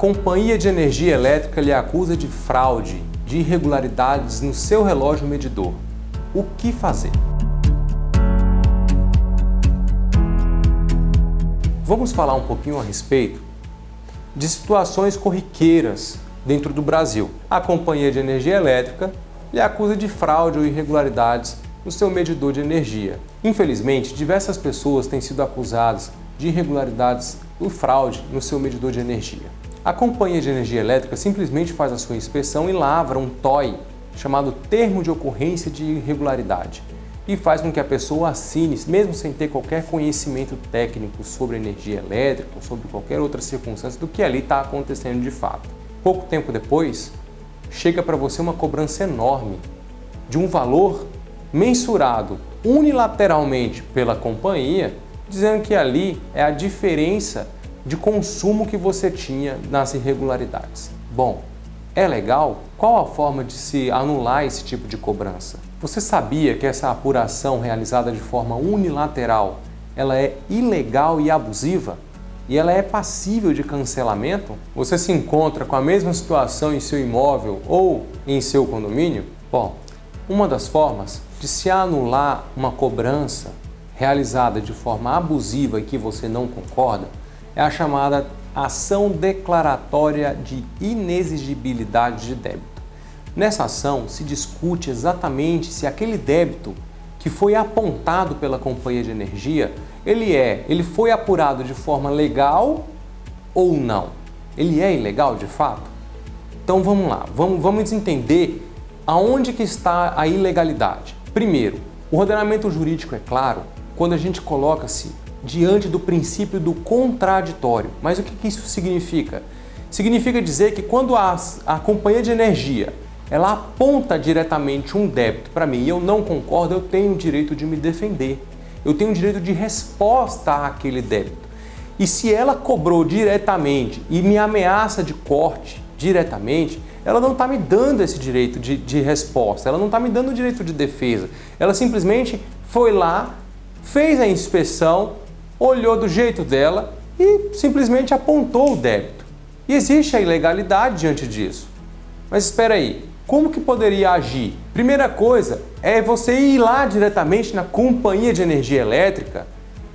companhia de energia elétrica lhe acusa de fraude, de irregularidades no seu relógio medidor. O que fazer? Vamos falar um pouquinho a respeito de situações corriqueiras dentro do Brasil. A companhia de energia elétrica lhe acusa de fraude ou irregularidades no seu medidor de energia. Infelizmente, diversas pessoas têm sido acusadas de irregularidades ou fraude no seu medidor de energia. A companhia de energia elétrica simplesmente faz a sua inspeção e lavra um TOI, chamado Termo de Ocorrência de Irregularidade, e faz com que a pessoa assine, mesmo sem ter qualquer conhecimento técnico sobre energia elétrica ou sobre qualquer outra circunstância do que ali está acontecendo de fato. Pouco tempo depois, chega para você uma cobrança enorme de um valor mensurado unilateralmente pela companhia, dizendo que ali é a diferença de consumo que você tinha nas irregularidades. Bom, é legal? Qual a forma de se anular esse tipo de cobrança? Você sabia que essa apuração realizada de forma unilateral, ela é ilegal e abusiva? E ela é passível de cancelamento? Você se encontra com a mesma situação em seu imóvel ou em seu condomínio? Bom, uma das formas de se anular uma cobrança realizada de forma abusiva e que você não concorda é a chamada ação declaratória de inexigibilidade de débito. Nessa ação se discute exatamente se aquele débito que foi apontado pela companhia de energia, ele foi apurado de forma legal ou não? Ele é ilegal de fato? Então vamos lá, vamos entender aonde que está a ilegalidade. Primeiro, o ordenamento jurídico é claro quando a gente coloca-se diante do princípio do contraditório. Mas o que isso significa? Significa dizer que quando a companhia de energia ela aponta diretamente um débito para mim e eu não concordo, eu tenho o direito de me defender. Eu tenho o direito de resposta àquele débito. E se ela cobrou diretamente e me ameaça de corte diretamente, ela não está me dando esse direito de resposta, ela não está me dando o direito de defesa. Ela simplesmente foi lá, fez a inspeção, olhou do jeito dela e simplesmente apontou o débito. E existe a ilegalidade diante disso. Mas espera aí, como que poderia agir? Primeira coisa é você ir lá diretamente na companhia de energia elétrica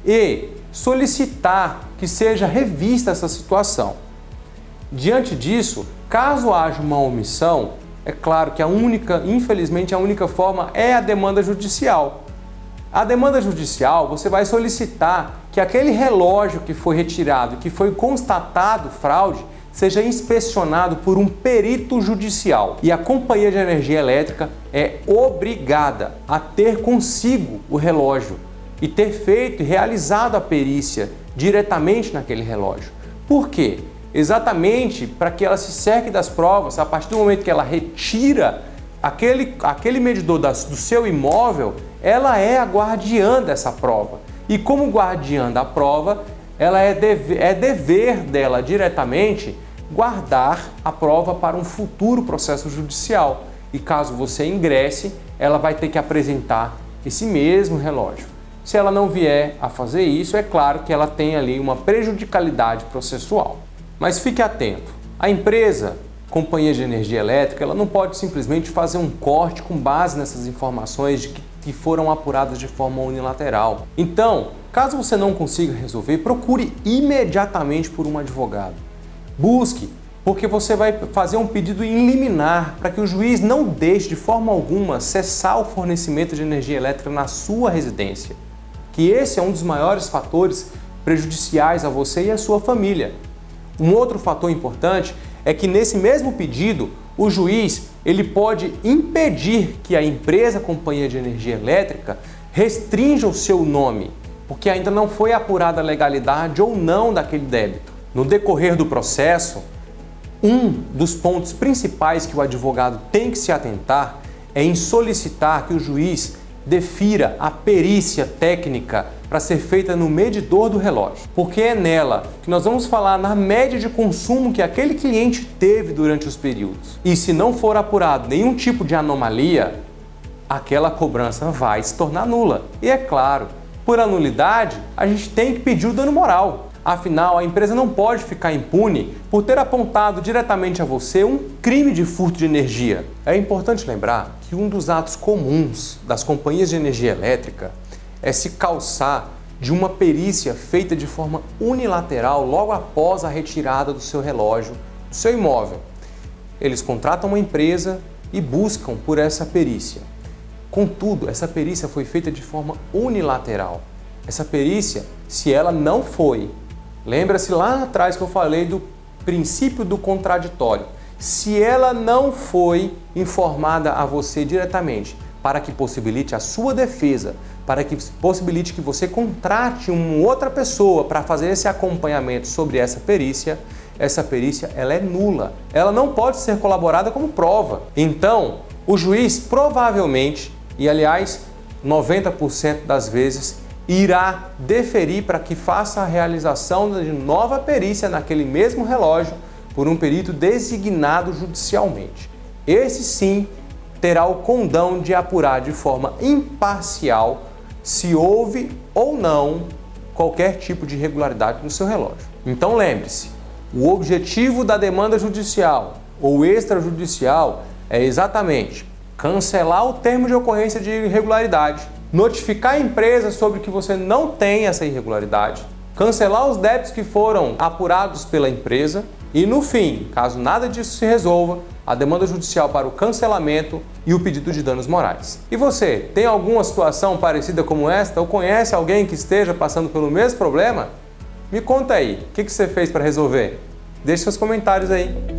e solicitar que seja revista essa situação. Diante disso, caso haja uma omissão, é claro que infelizmente a única forma é a demanda judicial. A demanda judicial, você vai solicitar que aquele relógio que foi retirado, que foi constatado fraude, seja inspecionado por um perito judicial. E a companhia de energia elétrica é obrigada a ter consigo o relógio e ter feito e realizado a perícia diretamente naquele relógio. Por quê? Exatamente para que ela se cerque das provas. A partir do momento que ela retira aquele medidor do seu imóvel, ela é a guardiã dessa prova. E como guardiã da prova, é dever dela diretamente guardar a prova para um futuro processo judicial. E caso você ingresse, ela vai ter que apresentar esse mesmo relógio. Se ela não vier a fazer isso, é claro que ela tem ali uma prejudicialidade processual. Mas fique atento, a empresa, companhia de energia elétrica, ela não pode simplesmente fazer um corte com base nessas informações que foram apuradas de forma unilateral. Então, caso você não consiga resolver, procure imediatamente por um advogado. Busque, porque você vai fazer um pedido em liminar para que o juiz não deixe de forma alguma cessar o fornecimento de energia elétrica na sua residência. Que esse é um dos maiores fatores prejudiciais a você e a sua família. Um outro fator importante é que nesse mesmo pedido, o juiz ele pode impedir que a empresa, companhia de energia elétrica, restrinja o seu nome, porque ainda não foi apurada a legalidade ou não daquele débito. No decorrer do processo, um dos pontos principais que o advogado tem que se atentar é em solicitar que o juiz defira a perícia técnica para ser feita no medidor do relógio, porque é nela que nós vamos falar na média de consumo que aquele cliente teve durante os períodos. E se não for apurado nenhum tipo de anomalia, aquela cobrança vai se tornar nula. E é claro, por anulidade, a gente tem que pedir o dano moral. Afinal, a empresa não pode ficar impune por ter apontado diretamente a você um crime de furto de energia. É importante lembrar que um dos atos comuns das companhias de energia elétrica é se calçar de uma perícia feita de forma unilateral logo após a retirada do seu relógio, do seu imóvel. Eles contratam uma empresa e buscam por essa perícia. Contudo, essa perícia foi feita de forma unilateral. Essa perícia, se ela não foi, lembra-se lá atrás que eu falei do princípio do contraditório, se ela não foi informada a você diretamente, para que possibilite a sua defesa, para que possibilite que você contrate uma outra pessoa para fazer esse acompanhamento sobre essa perícia ela é nula. Ela não pode ser colaborada como prova. Então, o juiz provavelmente, e aliás, 90% das vezes, irá deferir para que faça a realização de nova perícia naquele mesmo relógio por um perito designado judicialmente. Esse sim terá o condão de apurar de forma imparcial se houve ou não qualquer tipo de irregularidade no seu relógio. Então lembre-se, o objetivo da demanda judicial ou extrajudicial é exatamente cancelar o termo de ocorrência de irregularidade, notificar a empresa sobre que você não tem essa irregularidade, cancelar os débitos que foram apurados pela empresa e, no fim, caso nada disso se resolva, a demanda judicial para o cancelamento e o pedido de danos morais. E você, tem alguma situação parecida como esta ou conhece alguém que esteja passando pelo mesmo problema? Me conta aí, o que você fez para resolver? Deixe seus comentários aí.